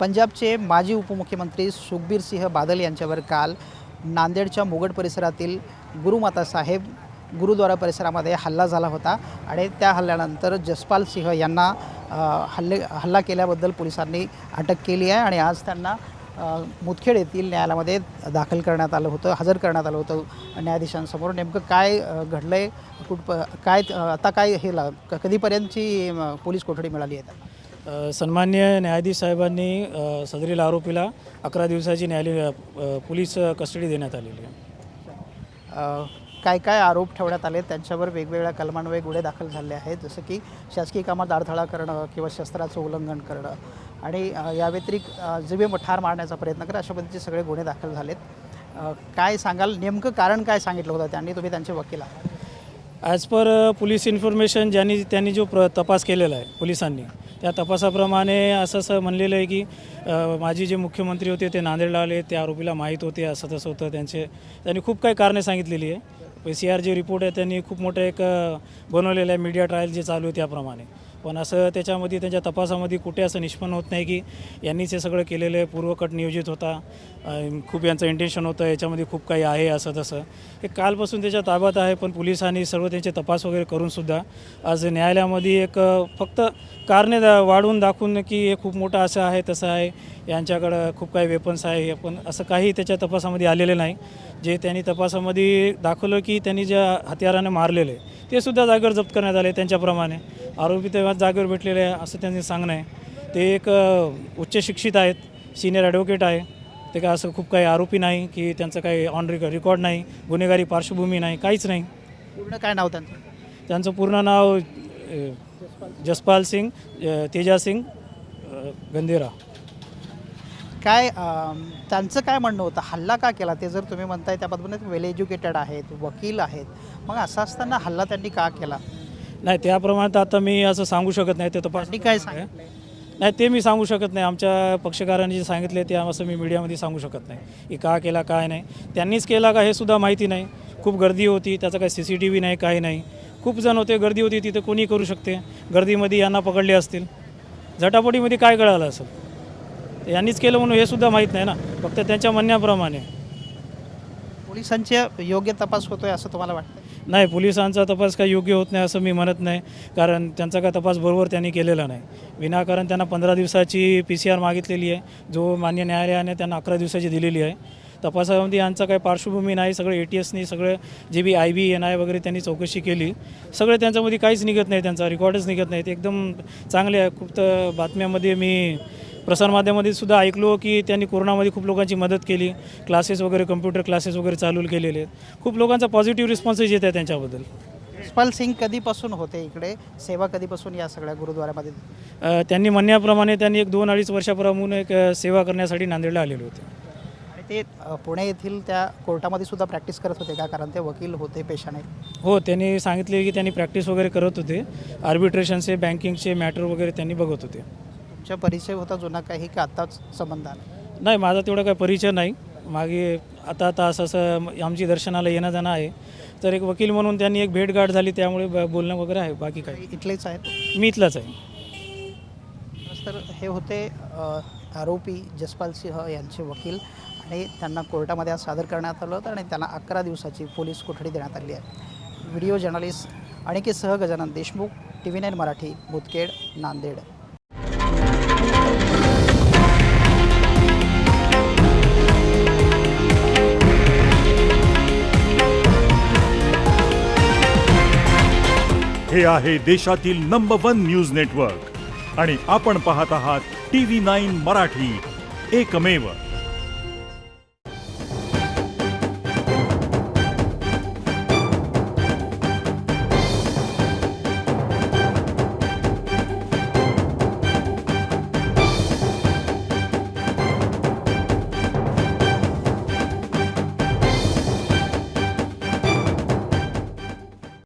पंजाबचे माजी उपमुख्यमंत्री सुखबीर सिंह बादल यांच्यावर काल नांदेडच्या मुगड परिसरातील गुरुमाता साहेब गुरुद्वारा परिसरामध्ये हल्ला झाला होता आणि त्या हल्ल्यानंतर जसपाल सिंह यांना हल्ला केल्याबद्दल पोलिसांनी अटक केली आहे आणि आज त्यांना मुदखेड येथील न्यायालयामध्ये दाखल करण्यात आलं होतं, हजर करण्यात आलं होतं न्यायाधीशांसमोर. नेमकं काय घडलंय, काय आता काय हे कधीपर्यंतची पोलीस कोठडी मिळाली आहे? सन्मान्य न्यायाधीश साहेबांनी सदरील आरोपीला 11 दिवसाची न्यायालयीन पोलीस कस्टडी देण्यात आलेली आहे. काय काय आरोप ठेवण्यात आले, त्यांच्यावर वेगवेगळ्या कलमान्वये गुन्हे दाखल झाले आहेत, जसं की शासकीय कामात अडथळा करणं किंवा शस्त्राचं उल्लंघन करणं आणि या व्यतिरिक्त जीवे ठार मारण्याचा प्रयत्न करणं, अशा पद्धतीचे सगळे गुन्हे दाखल झालेत. काय सांगाल, नेमकं कारण काय सांगितलं होतं त्यांनी? तुम्ही त्यांचे वकील आहात. ॲज पर पोलीस इन्फॉर्मेशन त्यांनी जो तपास केलेला आहे पोलिसांनी, त्या तपासाप्रमाणे असं म्हणलेलं आहे की माजी जे मुख्यमंत्री होते ते नांदेडला आले, त्या आरोपीला माहीत होते, असं तसं होतं. त्यांनी खूप काही कारणे सांगितलेली आहे. PCR जे रिपोर्ट आहे त्यांनी खूप मोठं एक बनवलेलं आहे, मीडिया ट्रायल जे चालू आहे त्याप्रमाणे. पण असं त्याच्यामध्ये त्यांच्या तपासामध्ये कुठे असं निष्पन्न होत नाही की यांनीच हे सगळं केलेलं आहे, पूर्वकट नियोजित होता, खूप यांचं इंटेन्शन होतं, याच्यामध्ये खूप काही आहे असं तसं. हे कालपासून त्याच्या ताब्यात आहे, पण पोलिसांनी सर्व त्यांचे तपास वगैरे करूनसुद्धा आज न्यायालयामध्ये एक फक्त कारणे वाढवून दाखवून की हे खूप मोठं असं आहे तसं आहे, यांच्याकडं खूप काही वेपन्स आहे, पण असं काही त्याच्या तपासामध्ये आलेलं नाही. जे त्यांनी तपासामध्ये दाखवलं की त्यांनी ज्या हत्याराने मारलेले ते सुद्धा जागेवर जप्त करण्यात आले. त्यांच्याप्रमाणे आरोपी तेव्हा जागेवर भेटलेले आहे असं त्यांनी सांगणं आहे. ते एक उच्च शिक्षित आहेत, सिनियर ॲडव्होकेट आहे. ते काय असं खूप काही आरोपी नाही की त्यांचं काही ऑन रेकॉर्ड नाही, गुन्हेगारी पार्श्वभूमी नाही, काहीच नाही. पूर्ण काय नाव त्यांचं? त्यांचं पूर्ण नाव जसपाल सिंग तेजा सिंग गंधेरा. काय त्यांचं काय म्हणणं होतं, हल्ला का केला ते? जर तुम्ही म्हणताय त्या पद्धतीने वेल एज्युकेटेड आहेत, वकील आहेत, मग असं असताना हल्ला त्यांनी का केला? नाही, त्याप्रमाणे आता मी असं सांगू शकत नाही. ते तपास काय सांगितलं नाही, ते मी सांगू शकत नाही. आमच्या पक्षकारांनी जे सांगितले ते असं मी मीडियामध्ये सांगू शकत नाही की का केला काय नाही. त्यांनीच केला का हे सुद्धा माहिती नाही. खूप गर्दी होती, त्याचा काही CCTV नाही, काही नाही. खूप जण होते, गर्दी होती, तिथे कोणी करू शकते. गर्दीमध्ये यांना पकडले असतील, झटापटीमध्ये काय कळालं असेल, यांनीच केलं म्हणून हे सुद्धा माहीत नाही ना, फक्त त्यांच्या म्हणण्याप्रमाणे. पोलिसांचे योग्य तपास होतोय असं तुम्हाला वाटतं? नाही, पोलिसांचा तपास काही योग्य होत नाही असं मी म्हणत नाही, कारण त्यांचा काय तपास बरोबर त्यांनी केलेला नाही. विनाकारण त्यांना 15 दिवसाची PCR मागितलेली आहे, जो मान्य न्यायालयाने त्यांना 11 दिवसाची दिलेली आहे. तपासामध्ये यांचा काही पार्श्वभूमी नाही. सगळे ATSनी सगळे जे बी IB NI वगैरे त्यांनी चौकशी केली, सगळे त्यांच्यामध्ये काहीच निघत नाही, त्यांचा रेकॉर्डच निघत नाही. ते एकदम चांगले आहे. खूप तर बातम्यामध्ये मी प्रसारमाध्यमामध्ये सुद्धा ऐकलो की त्यांनी कोरोनामध्ये खूप लोकांची मदत केली, क्लासेस वगैरे, कम्प्युटर क्लासेस वगैरे चालू केलेले आहेत. खूप लोकांचा पॉझिटिव्ह रिस्पॉन्सेस येत आहे त्यांच्याबद्दल. जसपाल सिंग कधीपासून होते इकडे, सेवा कधीपासून या सगळ्या गुरुद्वारामध्ये? त्यांनी म्हणण्याप्रमाणे त्यांनी 2-2.5 वर्षापासून एक सेवा करण्यासाठी नांदेडला आलेले होते. आणि ते पुणे येथील त्या कोर्टामध्ये सुद्धा प्रॅक्टिस करत होते का? कारण ते वकील होते पेशाने. हो, त्यांनी सांगितले की त्यांनी प्रॅक्टिस वगैरे करत होते, आर्बिट्रेशनचे, बँकिंगचे मॅटर वगैरे त्यांनी बघत होते. तुमचा परिचय होता जुना काही का आत्ताच संबंध आला? नाही, माझा तेवढा काही परिचय नाही. मागे आता असं आमची दर्शनाला येणं जाणं आहे, तर एक वकील म्हणून त्यांनी एक भेटगाठ झाली, त्यामुळे बोलणं वगैरे आहे. बाकी काही इथलेच आहेत? मी इथलाच आहे. तर हे होते आरोपी जसपाल सिंह यांचे वकील आणि त्यांना कोर्टामध्ये आज सादर करण्यात आलं होतं आणि त्यांना 11 दिवसाची पोलीस कोठडी देण्यात आली आहे. व्हिडिओ जर्नलिस्ट अनिकेतसह गजानन देशमुख, TV9 मराठी, मुदखेड, नांदेड. हे आहे देशातील नंबर 1 न्यूज नेटवर्क आणि आपण पाहत आहात TV9 मराठी, एकमेव.